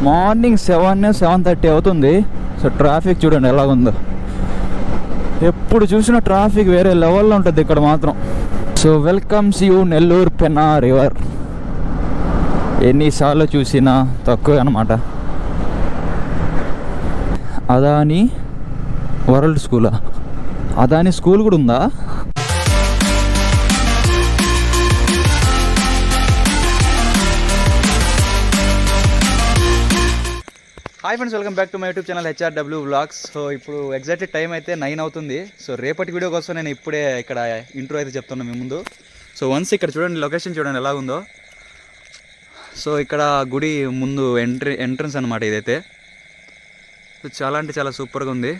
Morning 7-7:30 అవుతుంది. So traffic చూడండి ఎలాగుందో. ఎప్పుడు చూసినా ట్రాఫిక్ వేరే లెవెల్లో ఉంటుంది ఇక్కడ మాత్రం. So welcomes you Nellore Penna river. ఎన్నిసార్లు చూసినా తక్కువే అన్నమాట. అదాని వరల్డ్ స్కూలా? అదాని స్కూల్ కూడా ఉందా? Hi friends, welcome back to my YouTube channel HRW vlogs. So ఇప్పుడు ఎగ్జాక్ట్లీ టైం అయితే 9 అవుతుంది. సో రేపటి వీడియో కోసం నేను ఇప్పుడే ఇక్కడ ఇంట్రో అయితే చెప్తున్నాను మీ ముందు. సో వన్స్ ఇక్కడ చూడండి, లొకేషన్ చూడండి ఎలా ఉందో. సో ఇక్కడ గుడి ముందు ఎంట్రన్స్ అనమాట ఇదైతే. సో చాలా అంటే చాలా సూపర్గా ఉంది.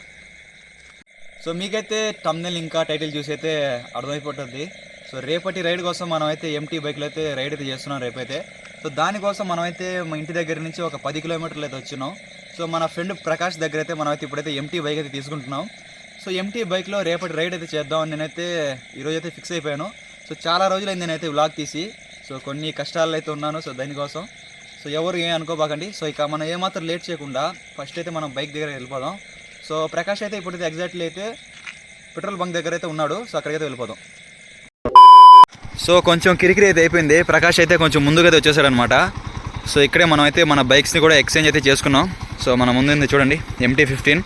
సో మీకైతే థంబ్నెయిల్ ఇంకా టైటిల్ చూసి అయితే అర్థమైపోతుంది. సో రేపటి రైడ్ కోసం మనం అయితే MT బైక్లో అయితే రైడ్ అయితే చేస్తున్నాం రేపైతే. సో దానికోసం మనమైతే మా ఇంటి దగ్గర నుంచి ఒక 10 కిలోమీటర్లు అయితే వచ్చినాం. సో మన ఫ్రెండ్ ప్రకాష్ దగ్గర అయితే మనమైతే ఇప్పుడైతే MT బైక్ అయితే తీసుకుంటున్నాం. సో MT బైక్లో రేపటి రైడ్ అయితే చేద్దామని నేనైతే ఈరోజైతే ఫిక్స్ అయిపోయాను. సో చాలా రోజులైంది నేనైతే వ్లాగ్ తీసి. సో కొన్ని కష్టాలు అయితే ఉన్నాను. సో దానికోసం సో ఎవరు ఏం అనుకోబాకండి. సో ఇక మనం ఏమాత్రం లేట్ చేయకుండా ఫస్ట్ అయితే మనం బైక్ దగ్గర వెళ్ళిపోదాం. సో ప్రకాష్ అయితే ఇప్పుడైతే ఎగ్జాక్ట్లీ అయితే పెట్రోల్ బంక్ దగ్గర అయితే ఉన్నాడు. సో అక్కడికైతే వెళ్ళిపోదాం. సో కొంచెం కిరికిరి అయితే అయిపోయింది. ప్రకాష్ అయితే కొంచెం ముందుగా అయితే వచ్చేసాడు అనమాట. సో ఇక్కడే మనం అయితే మన బైక్స్ని కూడా ఎక్స్చేంజ్ అయితే చేసుకున్నాం. సో మన ముందు చూడండి MT-15.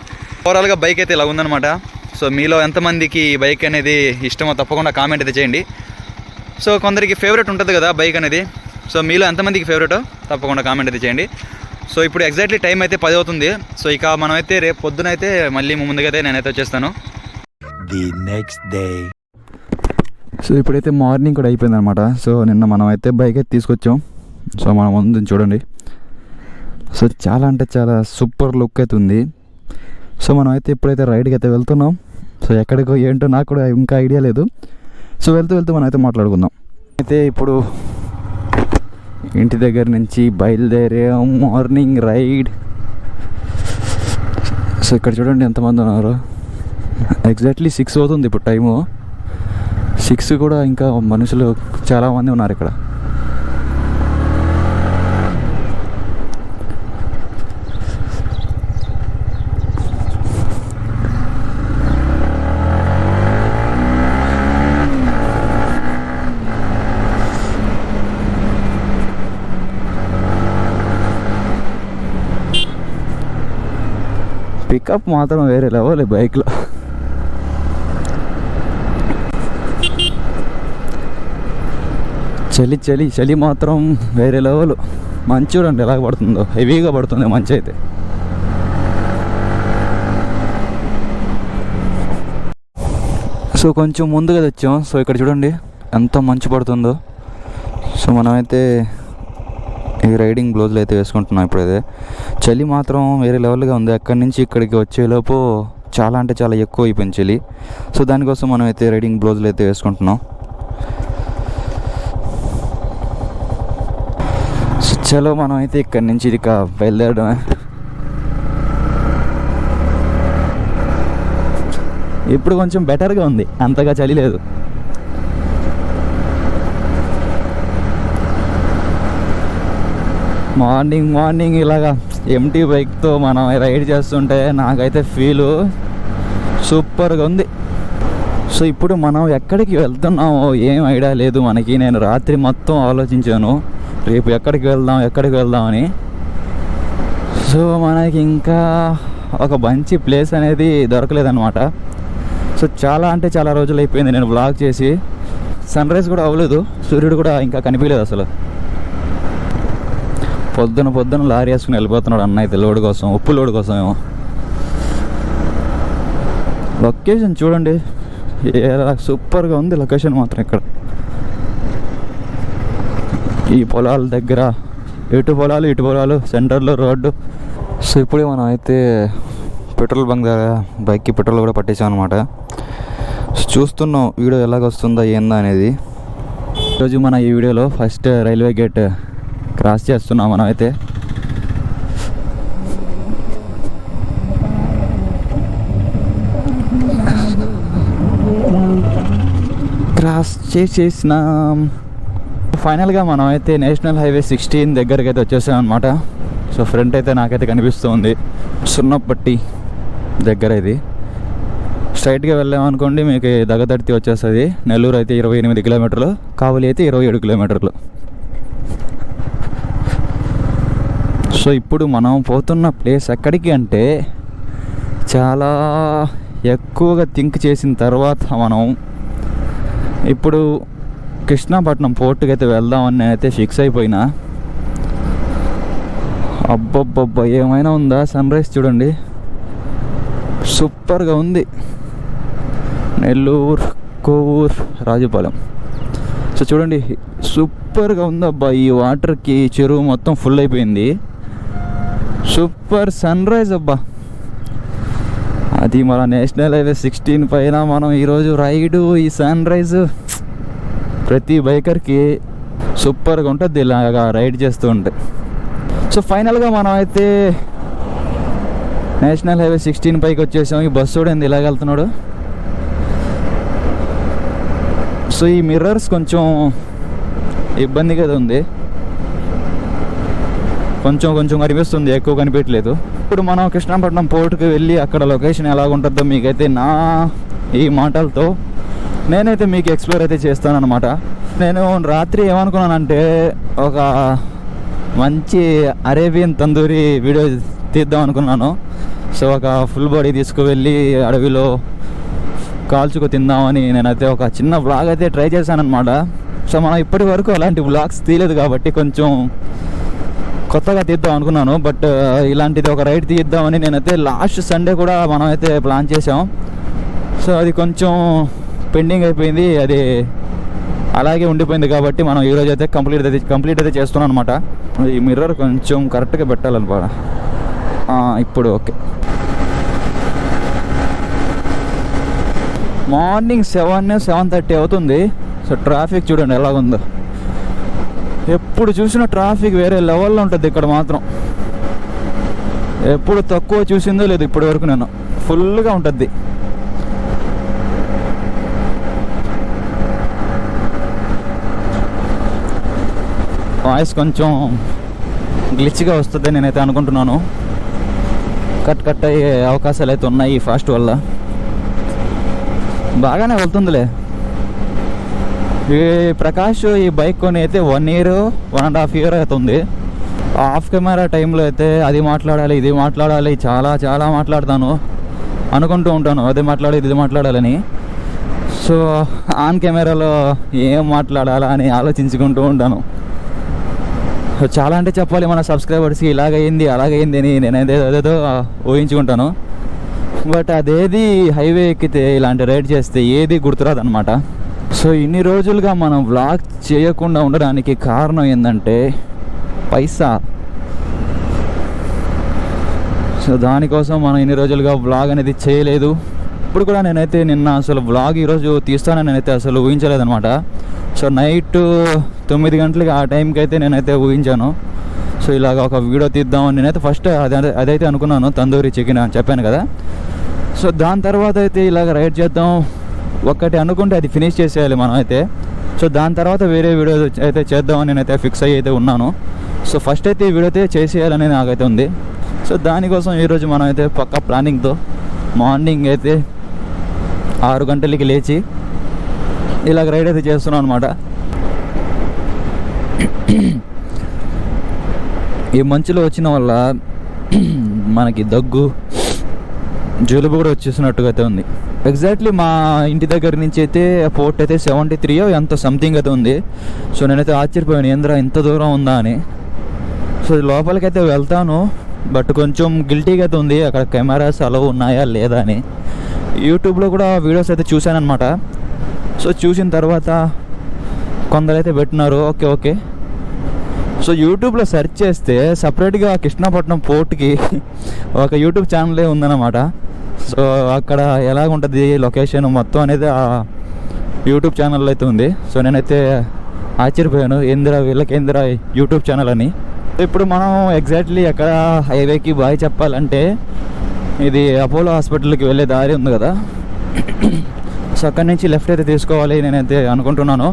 ఓవరాల్గా బైక్ అయితే ఇలా ఉందన్నమాట. సో మీలో ఎంతమందికి ఈ బైక్ అనేది ఇష్టమో తప్పకుండా కామెంట్ అయితే చేయండి. సో కొందరికి ఫేవరెట్ ఉంటుంది కదా బైక్ అనేది. సో మీలో ఎంతమందికి ఫేవరెటో తప్పకుండా కామెంట్ అయితే చేయండి. సో ఇప్పుడు ఎగ్జాక్ట్లీ టైం అయితే 10 అవుతుంది. సో ఇక మనమైతే రేపు పొద్దునైతే మళ్ళీ ముందుగా అయితే నేనైతే వచ్చేస్తాను. The next day. సో ఇప్పుడైతే మార్నింగ్ కూడా అయిపోయింది అనమాట. సో నిన్న మనం అయితే బైక్ అయితే తీసుకొచ్చాం. సో మన ముందు చూడండి. సో చాలా అంటే చాలా సూపర్ లుక్ అయితే ఉంది. సో మనం అయితే ఇప్పుడైతే రైడ్కి అయితే వెళ్తున్నాం. సో ఎక్కడికో ఏంటో నాకు కూడా ఇంకా ఐడియా లేదు. సో వెళ్తూ మనం అయితే మాట్లాడుకుందాం. అయితే ఇప్పుడు ఇంటి దగ్గర నుంచి బయలుదేరే మార్నింగ్ రైడ్. సో ఇక్కడ చూడండి ఎంతమంది ఉన్నారు. ఎగ్జాక్ట్లీ 6 అవుతుంది ఇప్పుడు టైము. 6 కూడా ఇంకా మనుషులు చాలామంది ఉన్నారు ఇక్కడ. పికప్ మాత్రం వేరే లెవెల్ బైక్లో. చలి మాత్రం వేరే లెవెల్. మంచు చూడండి ఎలా పడుతుందో, హెవీగా పడుతుంది మంచి అయితే. సో కొంచెం ముందుగా తెచ్చాం. సో ఇక్కడ చూడండి ఎంత మంచు పడుతుందో. సో మనమైతే ఈ రైడింగ్ గ్లోవ్స్లు అయితే వేసుకుంటున్నాం ఇప్పుడైతే. చలి మాత్రం వేరే లెవెల్గా ఉంది. అక్కడి నుంచి ఇక్కడికి వచ్చేలోపు చాలా అంటే చాలా ఎక్కువ అయిపోయింది చలి. సో దానికోసం మనమైతే రైడింగ్ గ్లోవ్స్లు అయితే వేసుకుంటున్నాం. చలో మనం అయితే ఇక్కడి నుంచి ఇక బయలుదేరడమే. ఇప్పుడు కొంచెం బెటర్గా ఉంది, అంతగా చలి లేదు. మార్నింగ్ ఇలాగా MT బైక్తో మనం రైడ్ చేస్తుంటే నాకైతే ఫీలు సూపర్గా ఉంది. సో ఇప్పుడు మనం ఎక్కడికి వెళ్తున్నామో ఏం ఐడియా లేదు మనకి. నేను రాత్రి మొత్తం ఆలోచించాను రేపు ఎక్కడికి వెళ్దామని. సో మనకి ఇంకా ఒక మంచి ప్లేస్ అనేది దొరకలేదన్నమాట. సో చాలా అంటే చాలా రోజులు అయిపోయింది నేను వ్లాగ్ చేసి. సన్ రైజ్ కూడా అవ్వలేదు, సూర్యుడు కూడా ఇంకా కనిపించలేదు అసలు. పొద్దున లారీ వేసుకుని వెళ్ళిపోతున్నాడు అన్న అయితే లోడ్ కోసం, ఉప్పు లోడ్ కోసం ఏమో. లొకేషన్ చూడండి సూపర్గా ఉంది లొకేషన్ మాత్రం ఇక్కడ. ఈ పొలాల దగ్గర ఇటు పొలాలు సెంటర్లో రోడ్డు. సో ఇప్పుడే మనం అయితే పెట్రోల్ బంక్ దగ్గర బైక్కి పెట్రోల్ కూడా పట్టేసాం అనమాట. చూస్తున్నాం వీడియో ఎలాగొస్తుందో ఏందా అనేది. ఈరోజు మన ఈ వీడియోలో ఫస్ట్ రైల్వే గేట్ క్రాస్ చేస్తున్నాం మనం అయితే. క్రాస్ చేసినాం. ఫైనల్గా మనం అయితే నేషనల్ హైవే 16 దగ్గరికి అయితే వచ్చేసాం అనమాట. సో ఫ్రంట్ అయితే నాకైతే కనిపిస్తుంది. సున్నపట్టి దగ్గర ఇది. స్ట్రైట్గా వెళ్ళామనుకోండి మీకు దగదర్తి వచ్చేస్తుంది. నెల్లూరు అయితే 28 కిలోమీటర్లు, కావలి అయితే 27 కిలోమీటర్లు. సో ఇప్పుడు మనం పోతున్న ప్లేస్ ఎక్కడికి అంటే చాలా ఎక్కువగా థింక్ చేసిన తర్వాత మనం ఇప్పుడు కృష్ణాపట్నం పోర్టుకి అయితే వెళ్దామని నేనైతే ఫిక్స్ అయిపోయినా. అబ్బబ్బబ్బా ఏమైనా ఉందా? సన్ రైజ్ చూడండి, సూపర్గా ఉంది. నెల్లూరు, కోవూరు, రాజుపాలెం. సో చూడండి సూపర్గా ఉంది అబ్బా. ఈ వాటర్కి చెరువు మొత్తం ఫుల్ అయిపోయింది. సూపర్ సన్ రైజ్ అబ్బా. అది మన నేషనల్ హైవే 16 పైన మనం ఈరోజు రైడు, ఈ సన్ రైజ్ ప్రతి బైకర్కి సూపర్గా ఉంటుంది ఇలాగా రైడ్ చేస్తూ ఉంటే. సో ఫైనల్గా మనం అయితే నేషనల్ హైవే 16 పైకి వచ్చేసాం. ఈ బస్సు చూడండి ఇలాగ వెళ్తున్నాడు. సో ఈ మిర్రర్స్ కొంచెం ఇబ్బందిగా ఉంది, కొంచెం కనిపిస్తుంది, ఎక్కువ కనిపించలేదు. ఇప్పుడు మనం కృష్ణాపట్నం పోర్టుకి వెళ్ళి అక్కడ లొకేషన్ ఎలాగుంటుందో మీకైతే నా ఈ మాటలతో నేనైతే మీకు ఎక్స్ప్లోర్ అయితే చేస్తానన్నమాట. నేను రాత్రి ఏమనుకున్నానంటే ఒక మంచి అరేబియన్ తందూరి వీడియో తీద్దాం అనుకున్నాను. సో ఒక ఫుల్ బాడీ తీసుకువెళ్ళి అడవిలో కాల్చుకు తిందామని నేనైతే ఒక చిన్న వ్లాగ్ అయితే ట్రై చేశానన్నమాట. సో మనం ఇప్పటి వరకు అలాంటి వ్లాగ్స్ తీయలేదు కాబట్టి కొంచెం కొత్తగా తీద్దాం అనుకున్నాను. బట్ ఇలాంటిది ఒక రైడ్ తీద్దామని నేనైతే లాస్ట్ సండే కూడా మనం అయితే ప్లాన్ చేసాం. సో అది కొంచెం పెండింగ్ అయిపోయింది, అది అలాగే ఉండిపోయింది. కాబట్టి మనం ఈరోజు అయితే కంప్లీట్ అయితే చేస్తున్నాం అనమాట. ఈ మిర్రర్ కొంచెం కరెక్ట్గా పెట్టాలన్నమాట. ఇప్పుడు ఓకే. మార్నింగ్ 7:30 అవుతుంది. సో ట్రాఫిక్ చూడండి ఎలాగుందో. ఎప్పుడు చూసినా ట్రాఫిక్ వేరే లెవెల్లో ఉంటుంది ఇక్కడ మాత్రం. ఎప్పుడు తక్కువ చూసిందో లేదు ఇప్పటి వరకు నేను. ఫుల్గా ఉంటుంది. వాయిస్ కొంచెం గ్లిచ్గా వస్తుంది నేనైతే అనుకుంటున్నాను. కట్ అయ్యే అవకాశాలు అయితే ఉన్నాయి ఈ ఫాస్ట్ వల్ల. బాగానే వెళ్తుందిలే. ఈ ప్రకాష్ ఈ బైక్ కొని అయితే 1 year 1.5 year అవుతుంది. ఆఫ్ కెమెరా టైంలో అయితే అది మాట్లాడాలి, ఇది మాట్లాడాలి, చాలా మాట్లాడతాను, అనుకుంటూ ఉంటాను అదే మాట్లాడాలి, ఇది మాట్లాడాలని. సో ఆన్ కెమెరాలో ఏం మాట్లాడాలా అని ఆలోచించుకుంటూ ఉంటాను. చాలా అంటే చెప్పాలి మన సబ్స్క్రైబర్స్కి ఇలాగైంది అలాగైంది అని నేనైతే అదేదో ఊహించుకుంటాను. బట్ అదేది హైవే ఎక్కితే ఇలాంటి రైడ్ చేస్తే ఏది గుర్తురాదనమాట. సో ఇన్ని రోజులుగా మనం వ్లాగ్ చేయకుండా ఉండడానికి కారణం ఏంటంటే పైసా. సో దానికోసం మనం ఇన్ని రోజులుగా వ్లాగ్ అనేది చేయలేదు. ఇప్పుడు కూడా నేనైతే నిన్న అసలు వ్లాగ్ ఈరోజు తీస్తానని నేనైతే అసలు ఊహించలేదనమాట. సో నైట్ 9 గంటలకి ఆ టైంకి అయితే నేనైతే ఊహించాను. సో ఇలాగ ఒక వీడియో తీద్దామని నేనైతే ఫస్ట్ అదైతే అనుకున్నాను, తందూరి చికెన్ అని చెప్పాను కదా. సో దాని తర్వాత అయితే ఇలాగ రైడ్ చేద్దాం ఒక్కటి అనుకుంటే అది ఫినిష్ చేసేయాలి మనం అయితే. సో దాని తర్వాత వేరే వీడియో అయితే చేద్దామని నేనైతే ఫిక్స్ అయ్యి అయితే ఉన్నాను. సో ఫస్ట్ అయితే ఈ వీడియో అయితే చేసేయాలని నాకైతే ఉంది. సో దానికోసం ఈరోజు మనం అయితే పక్కా ప్లానింగ్తో మార్నింగ్ అయితే 6 గంటలకి లేచి ఇలాగ రైడ్ అయితే చేస్తున్నాం అనమాట. ఈ మంచులో వచ్చిన వల్ల మనకి దగ్గు, జలుబు కూడా వచ్చేసినట్టుగా అయితే ఉంది. ఎగ్జాక్ట్లీ మా ఇంటి దగ్గర నుంచి అయితే పోర్ట్ అయితే 73 ఎంత సంథింగ్ అయితే ఉంది. సో నేనైతే ఆశ్చర్యపోయాను, ఏంద్రా ఇంత దూరం ఉందా అని. సో లోపలికైతే వెళ్తాను, బట్ కొంచెం గిల్టీగా అయితే ఉంది అక్కడ కెమెరాస్ అలో ఉన్నాయా లేదా అని. యూట్యూబ్లో కూడా వీడియోస్ అయితే చూశానమాట. సో చూసిన తర్వాత కొందరైతే పెట్టినారు ఓకే. సో యూట్యూబ్లో సెర్చ్ చేస్తే సపరేట్గా కృష్ణాపట్నం పోర్ట్కి ఒక యూట్యూబ్ ఛానలే ఉందన్నమాట. సో అక్కడ ఎలాగుంటుంది లొకేషన్ మొత్తం అనేది ఆ యూట్యూబ్ ఛానల్లో అయితే ఉంది. సో నేనైతే ఆశ్చర్యపోయాను, వీళ్ళకేందిరా యూట్యూబ్ ఛానల్ అని. ఇప్పుడు మనం ఎగ్జాక్ట్లీ ఎక్కడ హైవేకి బాయ్ చెప్పాలంటే ఇది అపోలో హాస్పిటల్కి వెళ్ళే దారి ఉంది కదా. సో అక్కడి నుంచి లెఫ్ట్ అయితే తీసుకోవాలి నేనైతే అనుకుంటున్నాను.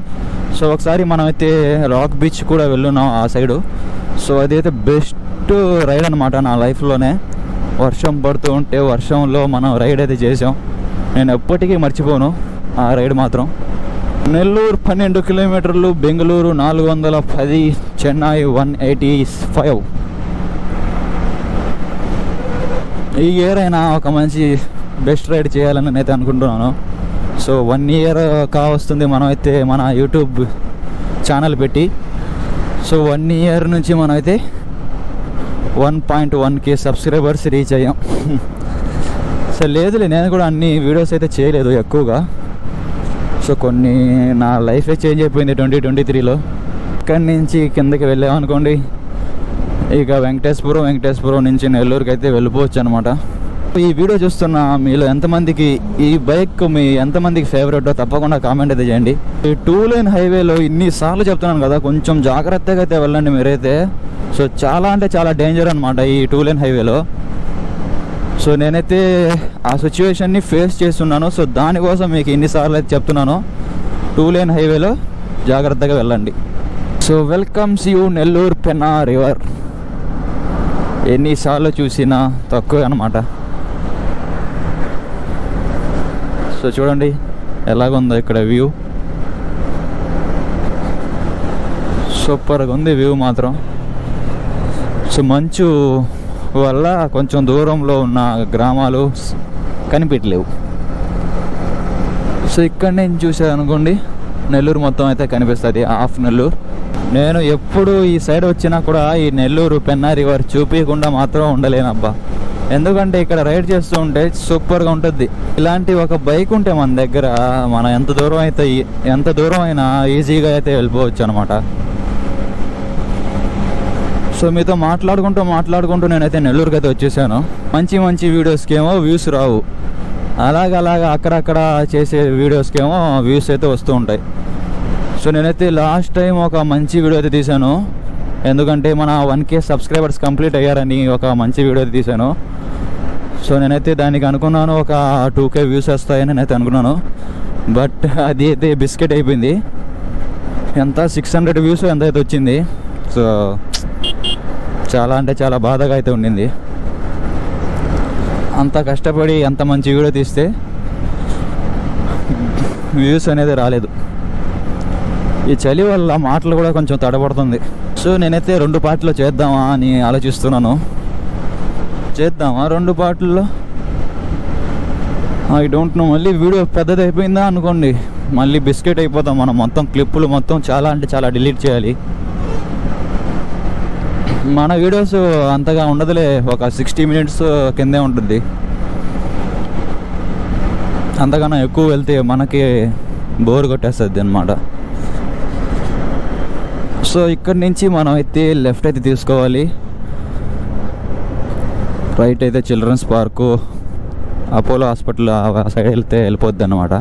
సో ఒకసారి మనమైతే రాక్ బీచ్ కూడా వెళ్ళున్నాం ఆ సైడు. సో అదైతే బెస్ట్ ఫస్ట్ రైడ్ అనమాట నా లైఫ్లోనే. వర్షం పడుతూ ఉంటే వర్షంలో మనం రైడ్ అయితే చేసాం. నేను ఎప్పటికీ మర్చిపోను ఆ రైడ్ మాత్రం. నెల్లూరు 12 కిలోమీటర్లు, బెంగళూరు 410, చెన్నై 185. ఈ ఇయర్ అయినా ఒక మంచి బెస్ట్ రైడ్ చేయాలని నేనైతే అనుకుంటున్నాను. సో 1 year కావస్తుంది మనమైతే మన యూట్యూబ్ ఛానల్ పెట్టి. సో 1 year నుంచి మనమైతే 1.1K సబ్స్క్రైబర్స్ రీచ్ అయ్యాం. సో లేదులే, నేను కూడా అన్ని వీడియోస్ అయితే చేయలేదు ఎక్కువగా. సో కొన్ని నా లైఫే చేంజ్ అయిపోయింది 2023లో. ఇక్కడి నుంచి కిందకి వెళ్ళామనుకోండి, ఇక వెంకటేశ్వరం నుంచి నెల్లూరుకి అయితే వెళ్ళిపోవచ్చు అనమాట. ఈ వీడియో చూస్తున్న మీలో ఎంతమందికి ఈ బైక్ ఎంతమందికి ఫేవరెటో తప్పకుండా కామెంట్ అయితే చేయండి. ఈ 2-lane హైవేలో ఇన్నిసార్లు చెప్తున్నాను కదా, కొంచెం జాగ్రత్తగా అయితే వెళ్ళండి మీరైతే. సో చాలా అంటే చాలా డేంజర్ అనమాట ఈ 2-lane హైవేలో. సో నేనైతే ఆ సిచ్యువేషన్ని ఫేస్ చేస్తున్నాను. సో దానికోసం మీకు ఎన్నిసార్లు అయితే చెప్తున్నాను, 2-lane హైవేలో జాగ్రత్తగా వెళ్ళండి. So welcomes you Nellore Penna river. ఎన్నిసార్లు చూసినా తక్కువే అనమాట. సో చూడండి ఎలాగుందో ఇక్కడ వ్యూ, సూపర్గా ఉంది వ్యూ మాత్రం. సో మంచు వల్ల కొంచెం దూరంలో ఉన్న గ్రామాలు కనిపించలేవు. సో ఇక్కడ నేను చూసాను అనుకోండి, నెల్లూరు మొత్తం అయితే కనిపిస్తుంది, హాఫ్ నెల్లూరు. నేను ఎప్పుడు ఈ సైడ్ వచ్చినా కూడా ఈ నెల్లూరు పెన్నా రివర్ చూపించకుండా మాత్రం ఉండలేనబ్బా. ఎందుకంటే ఇక్కడ రైడ్ చేస్తూ ఉంటే సూపర్గా ఉంటుంది. ఇలాంటి ఒక బైక్ ఉంటే మన దగ్గర మనం ఎంత దూరం అయినా ఈజీగా అయితే వెళ్ళిపోవచ్చు అనమాట. సో మీతో మాట్లాడుకుంటూ నేనైతే నెల్లూరుకి అయితే వచ్చేసాను. మంచి వీడియోస్కి ఏమో వ్యూస్ రావు, అలాగ అక్కడక్కడ చేసే వీడియోస్కి ఏమో వ్యూస్ అయితే వస్తూ ఉంటాయి. సో నేనైతే లాస్ట్ టైం ఒక మంచి వీడియో అయితే తీశాను, ఎందుకంటే మన 1K సబ్స్క్రైబర్స్ కంప్లీట్ అయ్యారని ఒక మంచి వీడియో అయితే తీశాను. సో నేనైతే దానికి అనుకున్నాను ఒక 2K వ్యూస్ వస్తాయని నేనైతే అనుకున్నాను. బట్ అది అయితే బిస్కెట్ అయిపోయింది. ఎంత 600 వ్యూస్ ఎంత అయితే వచ్చింది. సో చాలా అంటే చాలా బాధగా అయితే ఉండింది. అంత కష్టపడి అంత మంచి వీడియో తీస్తే వ్యూస్ అనేది రాలేదు. ఈ చలి వల్ల మాటలు కూడా కొంచెం తడబడుతుంది. సో నేనైతే 2 పార్ట్లో చేద్దామా అని ఆలోచిస్తున్నాను. చేద్దామా 2 పార్ట్లో? I don't know. మళ్ళీ వీడియో పెద్దది అయిపోయిందా అనుకోండి, మళ్ళీ బిస్కెట్ అయిపోతాం మనం. మొత్తం క్లిప్పులు మొత్తం చాలా అంటే చాలా డిలీట్ చేయాలి. మన వీడియోస్ అంతగా ఉండదులే, ఒక 60 minutes కిందే ఉంటుంది. అంతకన్నా ఎక్కువ వెళ్తే మనకి బోర్ కొట్టేస్తుంది అన్నమాట. సో ఇక్కడి నుంచి మనం అయితే లెఫ్ట్ అయితే తీసుకోవాలి, రైట్ అయితే చిల్డ్రన్స్ పార్కు, అపోలో హాస్పిటల్ ఆ సైడ్ వెళ్ళిపోద్ది అన్నమాట.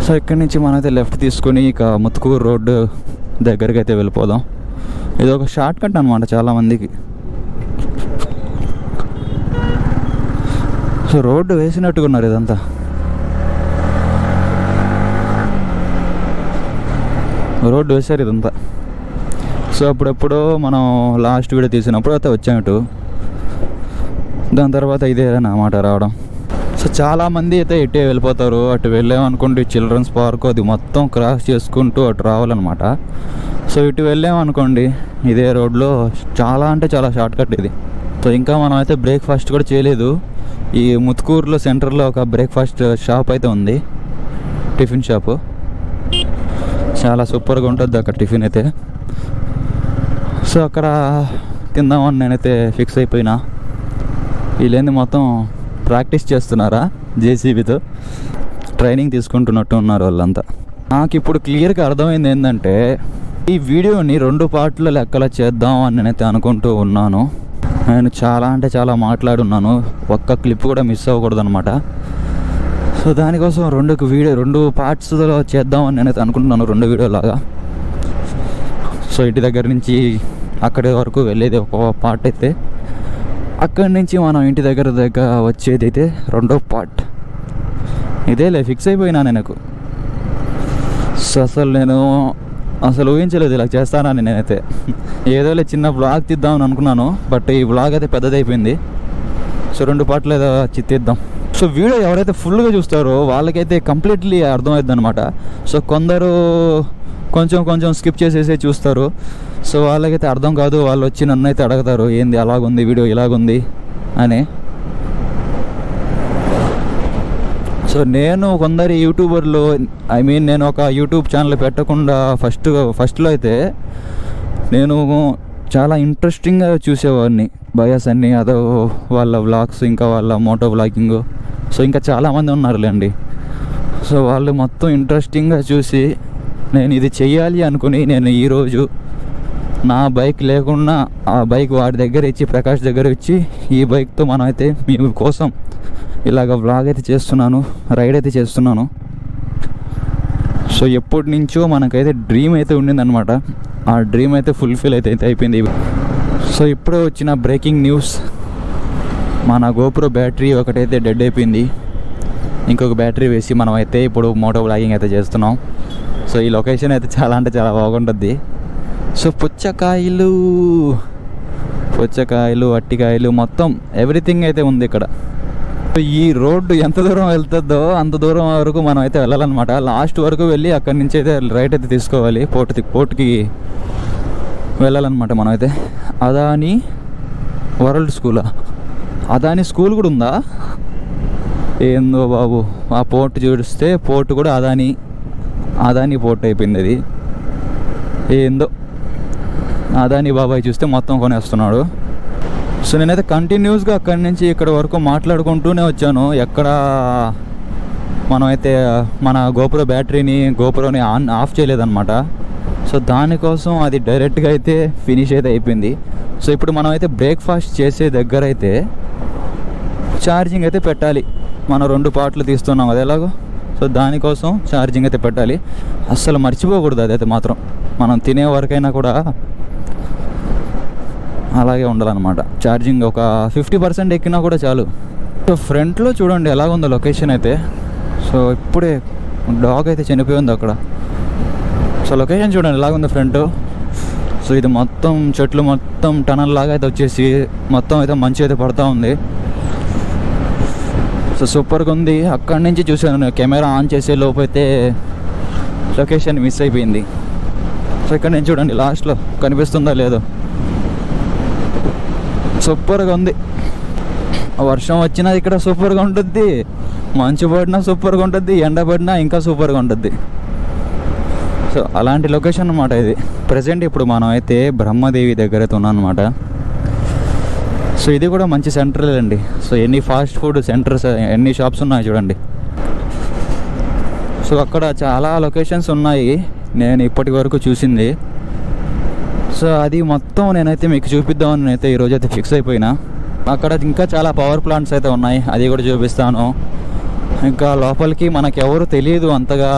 సో ఇక్కడి నుంచి మనం అయితే లెఫ్ట్ తీసుకొని ఇక ముత్తుకూరు రోడ్డు దగ్గరికి అయితే వెళ్ళిపోదాం. ఇది ఒక షార్ట్ కట్ అనమాట చాలామందికి. సో రోడ్డు వేసినట్టుగా ఉన్నారు ఇదంతా. రోడ్డు వేసారు ఇదంతా. సో అప్పుడెప్పుడో మనం లాస్ట్ వీడియో తీసినప్పుడు అయితే వచ్చాం ఇటు. దాని తర్వాత ఇదే అన్నమాట రావడం. సో చాలామంది అయితే ఇటే వెళ్ళిపోతారు. అటు వెళ్ళామనుకోండి చిల్డ్రన్స్ పార్క్, అది మొత్తం క్రాస్ చేసుకుంటూ అటు రావాలన్నమాట. సో ఇటు వెళ్ళామనుకోండి ఇదే రోడ్లో చాలా అంటే చాలా షార్ట్ కట్ ఇది. సో ఇంకా మనం అయితే బ్రేక్ఫాస్ట్ కూడా చేయలేదు. ఈ ముత్తుకూరులో సెంటర్లో ఒక బ్రేక్ఫాస్ట్ షాప్ అయితే ఉంది, టిఫిన్ షాపు. చాలా సూపర్గా ఉంటుంది అక్కడ టిఫిన్ అయితే. సో అక్కడ తిందామని నేనైతే ఫిక్స్ అయిపోయినా. వీళ్ళేంది మొత్తం ప్రాక్టీస్ చేస్తున్నారా, జేసీబీతో ట్రైనింగ్ తీసుకుంటున్నట్టు ఉన్నారు వాళ్ళంతా. నాకు ఇప్పుడు క్లియర్గా అర్థమైంది ఏంటంటే, ఈ వీడియోని 2 పార్ట్ల లెక్కలో చేద్దాం అని నేనైతే అనుకుంటూ ఉన్నాను. నేను చాలా అంటే చాలా మాట్లాడున్నాను, ఒక్క క్లిప్ కూడా మిస్ అవ్వకూడదు అనమాట. సో దానికోసం 2 పార్ట్స్లో చేద్దామని నేనైతే అనుకుంటున్నాను, 2 వీడియోలాగా. సో ఇంటి దగ్గర నుంచి అక్కడి వరకు వెళ్ళేది ఒక పార్ట్ అయితే, అక్కడి నుంచి మనం ఇంటి దగ్గర వచ్చేది అయితే 2వ పార్ట్. ఇదేలే ఫిక్స్ అయిపోయినా నేను. సో అసలు నేను అసలు ఊహించలేదు ఇలా చేస్తానని నేనైతే. ఏదోలే చిన్న బ్లాగ్ తీద్దామని అనుకున్నాను, బట్ ఈ బ్లాగ్ అయితే పెద్దదైపోయింది. సో 2 పార్ట్లు ఏదో తీద్దాం. సో వీడియో ఎవరైతే ఫుల్గా చూస్తారో వాళ్ళకైతే కంప్లీట్లీ అర్థమవుతుంది అనమాట. సో కొందరు కొంచెం కొంచెం స్కిప్ చేసేసి చూస్తారు. సో వాళ్ళకైతే అర్థం కాదు. వాళ్ళు వచ్చి నన్ను అయితే అడుగుతారు, ఏంది అలాగుంది వీడియో ఇలాగుంది అని. సో నేను కొందరు యూట్యూబర్లు, నేను ఒక యూట్యూబ్ ఛానల్ పెట్టకుండా ఫస్ట్లో అయితే నేను చాలా ఇంట్రెస్టింగ్గా చూసేవాడిని బయాస్ అన్నీ, అదో వాళ్ళ వ్లాగ్స్, ఇంకా వాళ్ళ మోటో వ్లాగింగ్. సో ఇంకా చాలామంది ఉన్నారులేండి. సో వాళ్ళు మొత్తం ఇంట్రెస్టింగ్గా చూసి నేను ఇది చెయ్యాలి అనుకుని నేను ఈరోజు నా బైక్ లేకుండా ఆ బైక్ వాడి దగ్గర ఇచ్చి, ప్రకాష్ దగ్గర ఇచ్చి, ఈ బైక్తో మనం అయితే మీ కోసం ఇలాగ వ్లాగ్ అయితే చేస్తున్నాను, రైడ్ అయితే చేస్తున్నాను. సో ఎప్పటి నుంచో మనకైతే డ్రీమ్ అయితే ఉండిందనమాట. ఆ డ్రీమ్ అయితే ఫుల్ఫిల్ అయితే అయిపోయింది. సో ఇప్పుడే వచ్చిన బ్రేకింగ్ న్యూస్, మన గోప్రో బ్యాటరీ ఒకటైతే డెడ్ అయిపోయింది. ఇంకొక బ్యాటరీ వేసి మనం అయితే ఇప్పుడు మోటో వ్లాగింగ్ అయితే చేస్తున్నాం. సో ఈ లొకేషన్ అయితే చాలా అంటే చాలా బాగుంటుంది. సో పుచ్చకాయలు, అట్టికాయలు మొత్తం ఎవ్రీథింగ్ అయితే ఉంది ఇక్కడ. ఈ రోడ్డు ఎంత దూరం వెళ్తుందో అంత దూరం వరకు మనం అయితే వెళ్ళాలన్నమాట. లాస్ట్ వరకు వెళ్ళి అక్కడి నుంచి అయితే రైట్ అయితే తీసుకోవాలి, పోర్టుకి వెళ్ళాలన్నమాట మనం అయితే. అదాని వరల్డ్ స్కూలా? అదాని స్కూల్ కూడా ఉందా? ఏందో బాబు, ఆ పోర్ట్ చూస్తే పోర్ట్ కూడా అదాని పోర్ట్ అయిపోయింది. అది ఏందో అదాని బాబాయ్ చూస్తే మొత్తం కొనేస్తున్నాడు. సో నేనైతే కంటిన్యూస్గా అక్కడి నుంచి ఇక్కడ వరకు మాట్లాడుకుంటూనే వచ్చాను. ఎక్కడ మనమైతే మన గోప్రోని ఆఫ్ చేయలేదన్నమాట. సో దానికోసం అది డైరెక్ట్గా అయితే ఫినిష్ అయితే అయిపోయింది. సో ఇప్పుడు మనం అయితే బ్రేక్ఫాస్ట్ చేసే దగ్గర అయితే ఛార్జింగ్ అయితే పెట్టాలి. మనం 2 పార్ట్లు తీస్తున్నాం అది ఎలాగో. సో దానికోసం ఛార్జింగ్ అయితే పెట్టాలి. అస్సలు మర్చిపోకూడదు అదైతే మాత్రం. మనం తినే వరకైనా కూడా అలాగే ఉండాలన్నమాట. ఛార్జింగ్ ఒక 50% ఎక్కినా కూడా చాలు. సో ఫ్రంట్లో చూడండి ఎలాగుందో లొకేషన్ అయితే. సో ఇప్పుడే డాగ్ అయితే చనిపోయింది అక్కడ. సో లొకేషన్ చూడండి ఎలాగుందో ఫ్రంట్. సో ఇది మొత్తం చెట్లు, మొత్తం టనల్ లాగా అయితే వచ్చేసి మొత్తం అయితే మంచి అయితే పడుతూ ఉంది. సో సూపర్గా ఉంది. అక్కడి నుంచి చూసాను, కెమెరా ఆన్ చేసే లోపు అయితే లొకేషన్ మిస్ అయిపోయింది. సో ఇక్కడ నుంచి చూడండి లాస్ట్లో కనిపిస్తుందా లేదో, సూపర్గా ఉంది. వర్షం వచ్చినా ఇక్కడ సూపర్గా ఉంటుంది, మంచు పడినా సూపర్గా ఉంటుంది, ఎండ పడినా ఇంకా సూపర్గా ఉంటుంది. సో అలాంటి లొకేషన్ అన్నమాట ఇది. ప్రజెంట్ ఇప్పుడు మనం అయితే బ్రహ్మదేవి దగ్గర అయితే ఉన్నాం అనమాట. సో ఇది కూడా మంచి సెంటర్ అండి. సో ఎన్ని ఫాస్ట్ ఫుడ్ సెంటర్స్, ఎన్ని షాప్స్ ఉన్నాయి చూడండి. సో అక్కడ చాలా లొకేషన్స్ ఉన్నాయి నేను ఇప్పటి వరకు చూసింది. సో అది మొత్తం నేనైతే మీకు చూపిద్దామని నేనైతే ఈరోజు అయితే ఫిక్స్ అయిపోయినా. అక్కడ ఇంకా చాలా పవర్ ప్లాంట్స్ అయితే ఉన్నాయి, అది కూడా చూపిస్తాను. ఇంకా లోపలికి మనకు ఎవరు తెలియదు అంతగా,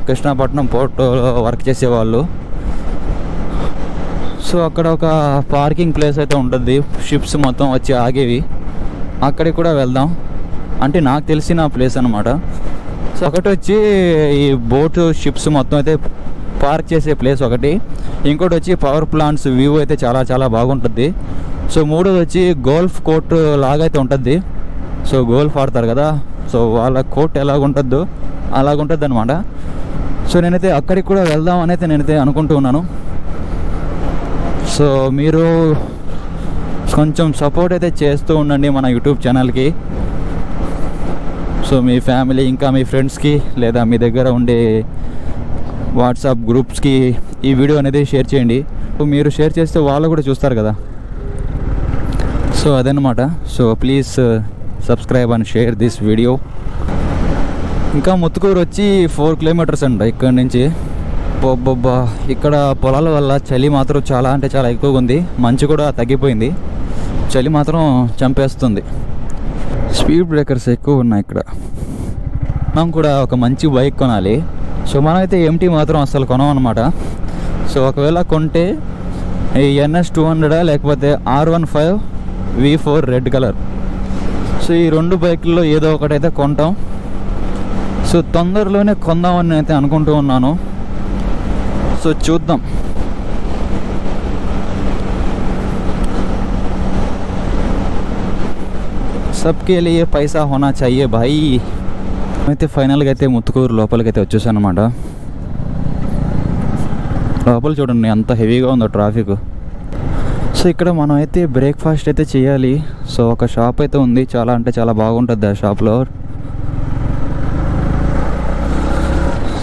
కృష్ణపట్నం పోర్టులో వర్క్ చేసేవాళ్ళు. సో అక్కడ ఒక పార్కింగ్ ప్లేస్ అయితే ఉంటుంది, షిప్స్ మొత్తం వచ్చి ఆగేవి. అక్కడికి కూడా వెళ్దాం, అంటే నాకు తెలిసిన ప్లేస్ అనమాట. సో ఒకటి వచ్చి ఈ బోట్ షిప్స్ మొత్తం అయితే పార్క్ చేసే ప్లేస్ ఒకటి, ఇంకోటి వచ్చి పవర్ ప్లాంట్స్ వ్యూ అయితే చాలా చాలా బాగుంటుంది. సో మూడోది వచ్చి గోల్ఫ్ కోర్ట్ లాగా అయితే ఉంటుంది. సో గోల్ఫ్ ఆడతారు కదా, సో వాళ్ళ కోర్ట్ ఎలాగుంటుందో అలాగుంటుంది అనమాట. సో నేనైతే అక్కడికి కూడా వెళ్దాం అని అయితే నేనైతే అనుకుంటూ ఉన్నాను. సో మీరు కొంచెం సపోర్ట్ అయితే చేస్తూ ఉండండి మన యూట్యూబ్ ఛానల్కి. సో మీ ఫ్యామిలీ ఇంకా మీ ఫ్రెండ్స్కి లేదా మీ దగ్గర ఉండే వాట్సాప్ గ్రూప్స్కి ఈ వీడియో అనేది షేర్ చేయండి. మీరు షేర్ చేస్తే వాళ్ళు కూడా చూస్తారు కదా. సో అదనమాట. So please subscribe and share this video. ఇంకా ముత్తుకూరు వచ్చి 4 కిలోమీటర్స్ అంట ఇక్కడ నుంచి. బొబ్బా, ఇక్కడ పొలాల వల్ల చలి మాత్రం చాలా అంటే చాలా ఎక్కువగా ఉంది. మంచు కూడా తగ్గిపోయింది, చలి మాత్రం చంపేస్తుంది. స్పీడ్ బ్రేకర్స్ ఎక్కువ ఉన్నాయి ఇక్కడ. మనం కూడా ఒక మంచి బైక్ కొనాలి. సో మనమైతే ఎంటీ మాత్రం అసలు కొనం అనమాట. సో ఒకవేళ కొంటే ఈ NS 200 లేకపోతే R15 V4 red colour. So ఈ 2 బైకుల్లో ఏదో ఒకటైతే కొంటాం. సో తొందరలోనే కొందామని అయితే అనుకుంటూ ఉన్నాను. సో సో చూద్దాం. సబ్కే లియే పైసా హోనా చాహియే భాయ్. అయితే ఫైనల్గా అయితే ముత్తుకూరు లోపలికి అయితే వచ్చేసాను అనమాట. లోపల చూడండి ఎంత హెవీగా ఉందో ట్రాఫిక్. సో ఇక్కడ మనం అయితే బ్రేక్ఫాస్ట్ అయితే చేయాలి. సో ఒక షాప్ అయితే ఉంది, చాలా అంటే చాలా బాగుంటుంది ఆ షాప్లో.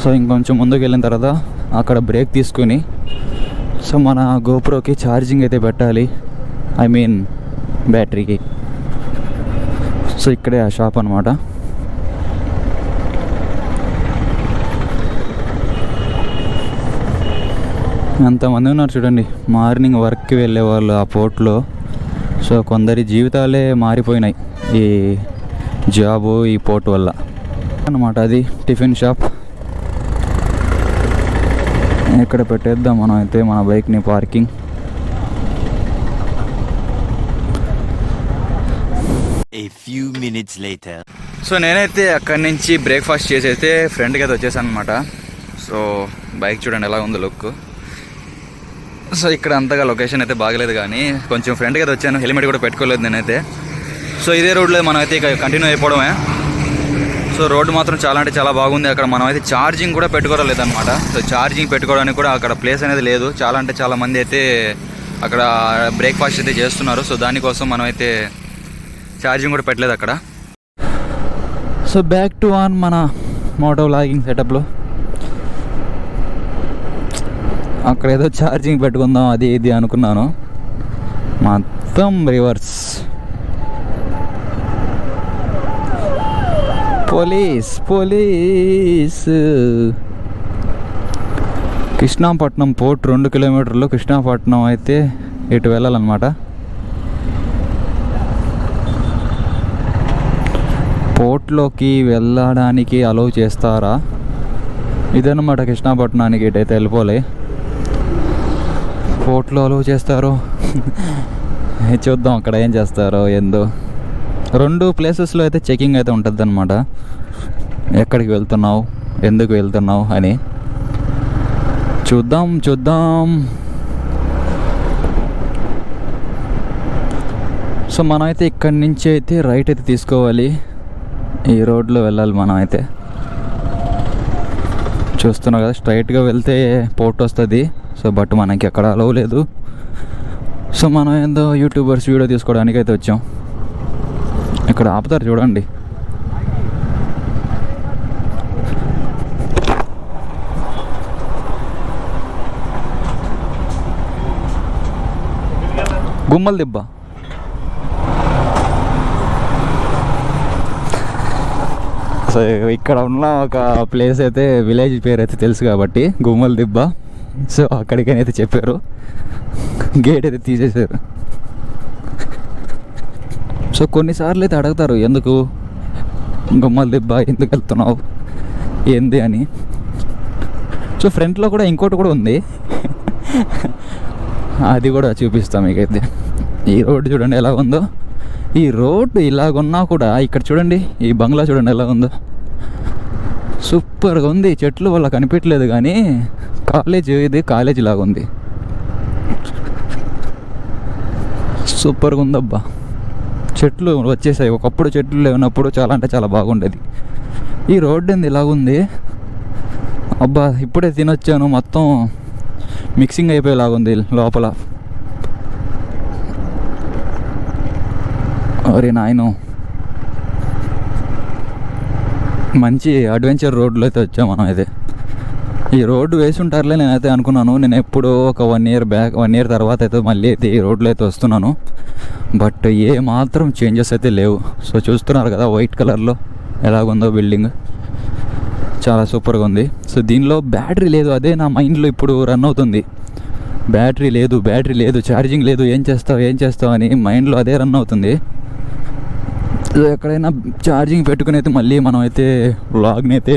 సో ఇంకొంచెం ముందుకు వెళ్ళిన తర్వాత అక్కడ బ్రేక్ తీసుకుని సో మన గోప్రోకి ఛార్జింగ్ అయితే పెట్టాలి, ఐ మీన్ బ్యాటరీకి. సో ఇక్కడే ఆ షాప్ అనమాట. ఎంతమంది ఉన్నారు చూడండి, మార్నింగ్ వర్క్కి వెళ్ళే వాళ్ళు ఆ పోర్ట్లో. సో కొందరి జీవితాలే మారిపోయినాయి ఈ జాబు ఈ పోర్ట్ వల్ల అన్నమాట. అది టిఫిన్ షాప్. ఇక్కడ పెట్టేద్దాం మనం అయితే మన బైక్ని parking. A few minutes later. So నేనైతే అక్కడి నుంచి బ్రేక్ఫాస్ట్ చేసి అయితే ఫ్రెండ్కి అయితే వచ్చేసాను అనమాట. సో బైక్ చూడండి ఎలా ఉందో లుక్. సో ఇక్కడ అంతగా లొకేషన్ అయితే బాగలేదు, కానీ కొంచెం ఫ్రెండ్కి అయితే వచ్చాను. హెల్మెట్ కూడా పెట్టుకోలేదు నేనైతే. సో ఇదే రోడ్లో మనం అయితే ఇక కంటిన్యూ అయిపోవడమే. సో రోడ్డు మాత్రం చాలా అంటే చాలా బాగుంది. అక్కడ మనం అయితే ఛార్జింగ్ కూడా పెట్టుకోవడం లేదనమాట. సో ఛార్జింగ్ పెట్టుకోవడానికి కూడా అక్కడ ప్లేస్ అనేది లేదు. చాలా అంటే చాలా మంది అయితే అక్కడ బ్రేక్ఫాస్ట్ అయితే చేస్తున్నారు. సో దానికోసం మనం అయితే ఛార్జింగ్ కూడా పెట్టలేదు అక్కడ. సో బ్యాక్ టు ఆన్ మన మోటో వ్లాగింగ్ సెటప్లో. అక్కడ ఏదో ఛార్జింగ్ పెట్టుకుందాం అది ఇది అనుకున్నాను, మొత్తం రివర్స్. పోలీస్. కృష్ణాపట్నం పోర్ట్ 2 కిలోమీటర్లు. కృష్ణాపట్నం అయితే ఇటు వెళ్ళాలన్నమాట. పోర్ట్లోకి వెళ్ళడానికి అలౌ చేస్తారా? ఇదన్నమాట కృష్ణాపట్నానికి. ఇటైతే వెళ్ళిపోలే, పోర్ట్లో అలౌ చేస్తారో చూద్దాం అక్కడ ఏం చేస్తారో ఏందో. 2 ప్లేసెస్లో అయితే చెకింగ్ అయితే ఉంటుంది అనమాట. ఎక్కడికి వెళ్తున్నావు, ఎందుకు వెళ్తున్నావు అని. చూద్దాం. సో మనం అయితే ఇక్కడి నుంచి అయితే రైట్ అయితే తీసుకోవాలి. ఈ రోడ్లో వెళ్ళాలి మనం అయితే. చూస్తున్నాం కదా, స్ట్రైట్గా వెళ్తే పోర్ట్ వస్తుంది. సో బట్ మనకి అక్కడ అలవ్ లేదు. సో మనం ఏందో యూట్యూబర్స్ వీడియో తీసుకోవడానికి అయితే వచ్చాం. ఇక్కడ ఆపుతారు చూడండి. గుమ్మల దిబ్బ. సో ఇక్కడ ఉన్న ఒక ప్లేస్ అయితే విలేజ్ పేరు అయితే తెలుసు కాబట్టి గుమ్మల దిబ్బ. సో అక్కడికైతే చెప్పారు, గేట్ అయితే తీసేశారు. సో కొన్నిసార్లు అయితే అడుగుతారు, ఎందుకు గుమ్మల దిబ్బ, ఎందుకు వెళ్తున్నావు ఏంది అని. సో ఫ్రంట్లో కూడా ఇంకోటి కూడా ఉంది, అది కూడా చూపిస్తాం మీకైతే. ఈ రోడ్డు చూడండి ఎలా ఉందో. ఈ రోడ్డు ఇలాగున్నా కూడా ఇక్కడ చూడండి, ఈ బంగ్లా చూడండి ఎలా ఉందో. సూపర్గా ఉంది. చెట్లు వల్ల కనిపించలేదు కానీ ఇది కాలేజ్ లాగా ఉంది. సూపర్గా ఉందబ్బా. చెట్లు వచ్చేసాయి. ఒకప్పుడు చెట్లు లేనప్పుడు చాలా అంటే చాలా బాగుండేది. ఈ రోడ్డు ఏంది ఇలాగుంది అబ్బా. ఇప్పుడే తినొచ్చాను, మొత్తం మిక్సింగ్ అయిపోయేలాగుంది లోపల. అరే నాయను, మంచి అడ్వెంచర్ రోడ్లో అయితే వచ్చాం మనం అయితే. ఈ రోడ్డు వేసి ఉంటారులే నేనైతే అనుకున్నాను. నేను ఎప్పుడో ఒక 1 ఇయర్ తర్వాత అయితే మళ్ళీ అయితే ఈ రోడ్లో అయితే వస్తున్నాను. బట్ ఏ మాత్రం చేంజెస్ అయితే లేవు. సో చూస్తున్నారు కదా వైట్ కలర్లో ఎలాగుందో బిల్డింగ్, చాలా సూపర్గా ఉంది. సో దీనిలో బ్యాటరీ లేదు, అదే నా మైండ్లో ఇప్పుడు రన్ అవుతుంది. బ్యాటరీ లేదు, ఛార్జింగ్ లేదు, ఏం చేస్తావు అని మైండ్లో అదే రన్ అవుతుంది. సో ఎక్కడైనా ఛార్జింగ్ పెట్టుకుని అయితే మళ్ళీ మనం అయితే వ్లాగ్ని అయితే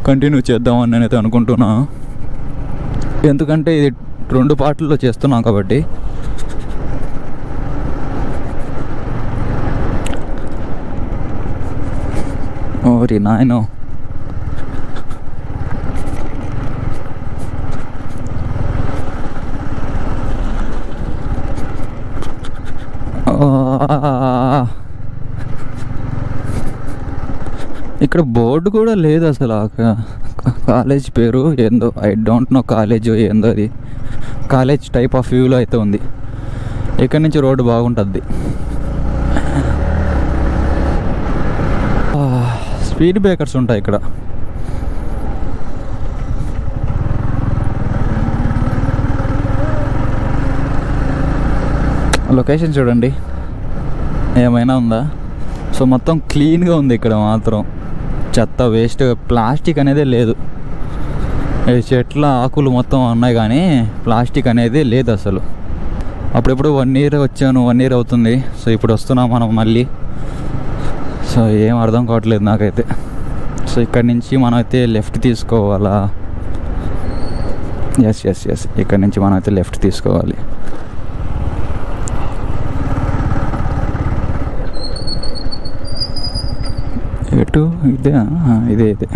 కంటిన్యూ చేద్దామని నేనైతే అనుకుంటున్నా. ఎందుకంటే ఇది 2 పార్ట్లలో చేస్తున్నాం కాబట్టి. ఓరి నాయనో, ఇక్కడ బోర్డు కూడా లేదు అసలు. కాలేజ్ పేరు ఏందో, ఐ డోంట్ నో కాలేజ్ ఏందో, అది కాలేజ్ టైప్ ఆఫ్ వ్యూలో అయితే ఉంది. ఇక్కడ నుంచి రోడ్డు బాగుంటుంది. స్పీడ్ బ్రేకర్స్ ఉంటాయి ఇక్కడ. లొకేషన్ చూడండి, ఏమైనా ఉందా? సో మొత్తం క్లీన్గా ఉంది ఇక్కడ మాత్రం. చెత్త వేస్ట్ ప్లాస్టిక్ అనేది లేదు. ఈ చెట్ల ఆకులు మొత్తం ఉన్నాయి కానీ ప్లాస్టిక్ అనేది లేదు అసలు. అప్పుడెప్పుడు 1 year వచ్చాను, 1 year అవుతుంది. సో ఇప్పుడు వస్తున్నాం మనం మళ్ళీ. సో ఏం అర్థం కావట్లేదు నాకైతే. సో ఇక్కడ నుంచి మనం అయితే లెఫ్ట్ తీసుకోవాలా? ఎస్ ఎస్ ఎస్, ఇక్కడ నుంచి మనం అయితే లెఫ్ట్ తీసుకోవాలి. ఎటు? ఇదే ఇదే ఇదే.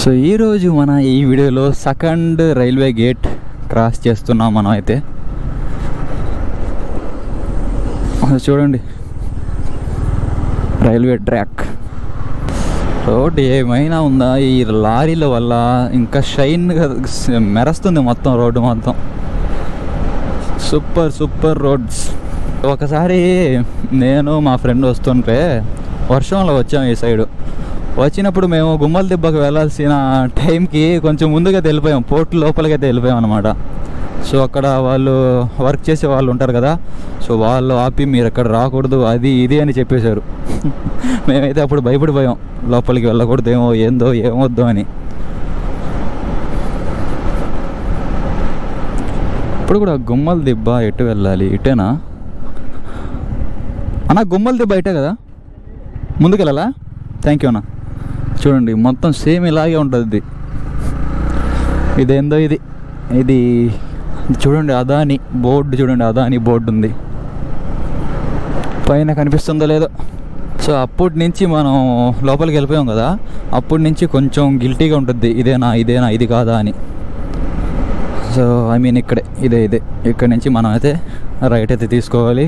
సో ఈరోజు మన ఈ వీడియోలో 2nd రైల్వే గేట్ క్రాస్ చేస్తున్నాం మనం అయితే. చూడండి, రైల్వే ట్రాక్. రోడ్ ఏమైనా ఉందా? ఈ లారీల వల్ల ఇంకా షైన్గా మెరుస్తుంది మొత్తం రోడ్డు మొత్తం. Super super roads. ఒకసారి నేను మా ఫ్రెండ్ వస్తుంటే వర్షంలో వచ్చాము ఈ సైడు. వచ్చినప్పుడు మేము గుమ్మల దిబ్బకు వెళ్ళాల్సిన టైంకి కొంచెం ముందుగా వెళ్ళిపోయాం, పోర్టు లోపలికి అయితే వెళ్ళిపోయాం అనమాట. సో అక్కడ వాళ్ళు వర్క్ చేసే వాళ్ళు ఉంటారు కదా, సో వాళ్ళు ఆపి మీరు అక్కడ రాకూడదు అది ఇది అని చెప్పేశారు. మేమైతే అప్పుడు భయపడిపోయాం, లోపలికి వెళ్ళకూడదు ఏమో, ఏందో ఏమొద్దు అని. ఇప్పుడు కూడా గుమ్మల దిబ్బ ఎటు వెళ్ళాలి? ఇటేనా అన్న? గుమ్మల దిబ్బ ఇటే కదా, ముందుకెళ్ళాలా? థ్యాంక్ యూ అన్న. చూడండి మొత్తం సేమ్ ఇలాగే ఉంటుంది. ఇదేందో ఇది ఇది చూడండి, అదాని బోర్డు చూడండి, అదాని బోర్డు ఉంది పైన, కనిపిస్తుందో లేదో. సో అప్పటి నుంచి మనం లోపలికి వెళ్ళిపోయాం కదా, అప్పటి నుంచి కొంచెం గిల్టీగా ఉంటుంది, ఇదేనా ఇదేనా ఇది కాదా అని. సో ఐ మీన్ ఇక్కడే ఇదే ఇక్కడ నుంచి మనం అయితే రైట్ అయితే తీసుకోవాలి.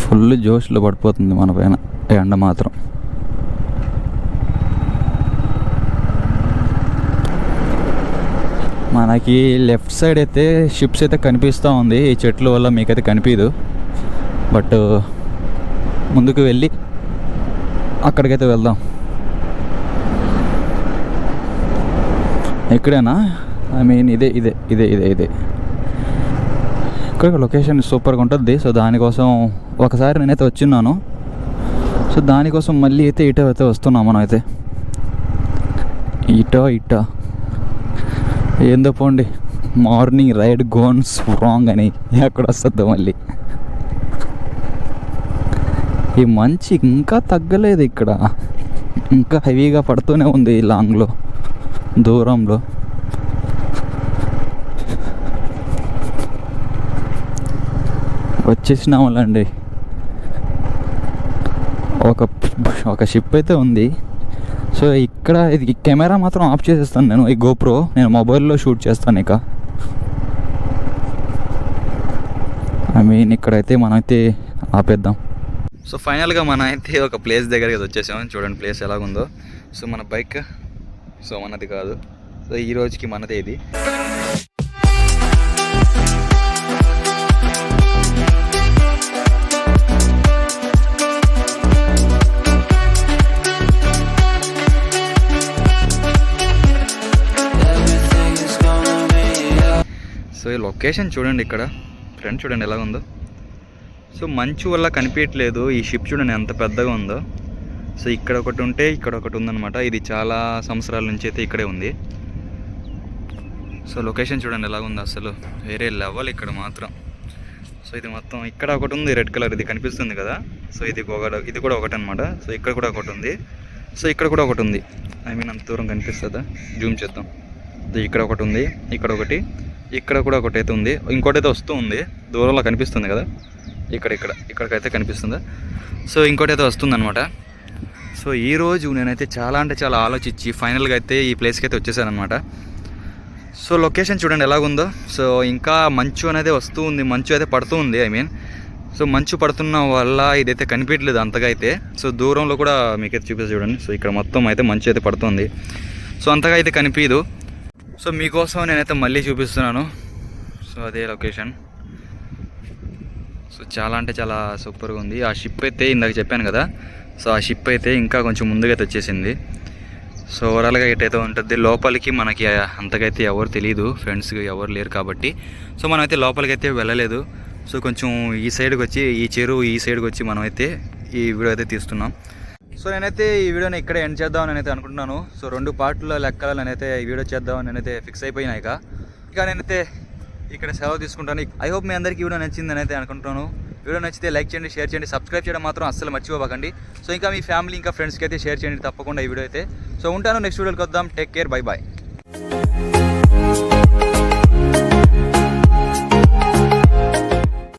ఫుల్ జోష్లో పడిపోతుంది మన పైన ఎండ మాత్రం. మనకి లెఫ్ట్ సైడ్ అయితే షిప్స్ అయితే కనిపిస్తూ ఉంది, ఈ చెట్ల వల్ల మీకైతే కనిపించదు. బట్ ముందుకు వెళ్ళి అక్కడికైతే వెళ్దాం. ఎక్కడైనా ఐ మీన్ ఇదే ఇక్కడ లొకేషన్ సూపర్గా ఉంటుంది. సో దానికోసం ఒకసారి నేనైతే వచ్చిన్నాను. సో దానికోసం మళ్ళీ అయితే ఇటో అయితే వస్తున్నాం మనం అయితే. ఇటో ఏందో పోండి, మార్నింగ్ రైడ్ గోన్స్ రాంగ్ అని ఎక్కడ వస్తుందో మళ్ళీ. ఈ మంచి ఇంకా తగ్గలేదు ఇక్కడ, ఇంకా హెవీగా పడుతూనే ఉంది లాంగ్లో, దూరంలో. వచ్చేసినాములండి. ఒక షిప్ అయితే ఉంది. సో ఇక్కడ ఇది కెమెరా మాత్రం ఆఫ్ చేసేస్తాను నేను, ఈ గోప్రో నేను మొబైల్లో షూట్ చేస్తాను ఇక. ఐ మీన్ ఇక్కడైతే మనమైతే ఆపేద్దాం. సో ఫైనల్గా మనం అయితే ఒక ప్లేస్ దగ్గరికి వచ్చేసాం. చూడండి ప్లేస్ ఎలాగుందో. సో మన బైక్ సో మనది కాదు, సో ఈ రోజుకి మనదే ఇది. సో ఈ లొకేషన్ చూడండి, ఇక్కడ ఫ్రంట్ చూడండి ఎలా ఉందో. సో మంచు వల్ల కనిపించట్లేదు, ఈ షిప్ చూడండి ఎంత పెద్దగా ఉందో. సో ఇక్కడ ఒకటి ఉంటే ఇక్కడ ఒకటి ఉందన్నమాట. ఇది చాలా సంవత్సరాల నుంచి అయితే ఇక్కడే ఉంది. సో లొకేషన్ చూడండి ఎలా ఉందో, అసలు వేరే లెవెల్ ఇక్కడ మాత్రం. సో ఇది మొత్తం ఇక్కడ ఒకటి ఉంది రెడ్ కలర్, ఇది కనిపిస్తుంది కదా. సో ఇది కూడా ఒకటి అనమాట. సో ఇక్కడ కూడా ఒకటి ఉంది, సో ఇక్కడ కూడా ఒకటి ఉంది. ఐ మీన్ అంత దూరం కనిపిస్తుందా, జూమ్ చేద్దాం. ఇక్కడ ఒకటి ఉంది, ఇక్కడ ఒకటి, ఇక్కడ కూడా ఒకటి అయితే ఉంది, ఇంకోటి అయితే వస్తూ ఉంది దూరంలో కనిపిస్తుంది కదా, ఇక్కడికైతే కనిపిస్తుందా. సో ఇంకోటి అయితే వస్తుంది అనమాట. సో ఈరోజు నేనైతే చాలా అంటే చాలా ఆలోచించి ఫైనల్గా అయితే ఈ ప్లేస్కి అయితే వచ్చేసాను అనమాట. సో లొకేషన్ చూడండి ఎలాగుందో. సో ఇంకా మంచు అనేది వస్తూ ఉంది, మంచు అయితే పడుతూ ఉంది. సో మంచు పడుతున్న వల్ల ఇదైతే కనిపించలేదు అంతగా అయితే. సో దూరంలో కూడా మీకైతే చూపిస్తే చూడండి. సో ఇక్కడ మొత్తం అయితే మంచు అయితే పడుతుంది. సో అంతగా అయితే కనిపించదు. సో మీకోసం నేనైతే మళ్ళీ చూపిస్తున్నాను. సో అదే లొకేషన్. సో చాలా అంటే చాలా సూపర్గా ఉంది. ఆ షిప్ అయితే ఇందాక చెప్పాను కదా, సో ఆ షిప్ అయితే ఇంకా కొంచెం ముందుగా అయితే వచ్చేసింది. సో ఓవరాల్గా ఇటైతే ఉంటుంది. లోపలికి మనకి అంతగా అయితే ఎవరు తెలియదు, ఫ్రెండ్స్ ఎవరు లేరు కాబట్టి. సో మనమైతే లోపలికి అయితే వెళ్ళలేదు. సో కొంచెం ఈ సైడ్కి వచ్చి, ఈ చెరువు ఈ సైడ్కి వచ్చి మనమైతే ఈ వీడియో అయితే తీస్తున్నాం. సో నేనైతే ఈ వీడియోని ఇక్కడే ఎండ్ చేద్దామని నేనైతే అనుకుంటున్నాను. సో 2 పార్ట్ల లెక్కలు నేనైతే ఈ వీడియో చేద్దామని నేనైతే ఫిక్స్ అయిపోయినా. ఇక నేనైతే ఇక్కడ సెలవు తీసుకుంటాను. ఐ హోప్ మీ అందరికీ వీడియో నచ్చిందని అయితే అనుకుంటున్నాను. వీడియో నచ్చితే లైక్ చేయండి, షేర్ చేయండి, సబ్స్క్రైబ్ చేయడం మాత్రం అస్సలు మర్చిపోకండి. సో ఇంకా మీ ఫ్యామిలీ ఇంకా ఫ్రెండ్స్కి అయితే షేర్ చేయండి తప్పకుండా ఈ వీడియో అయితే. సో ఉంటాను, నెక్స్ట్ వీడియోకి వద్దాం. Take care, bye bye.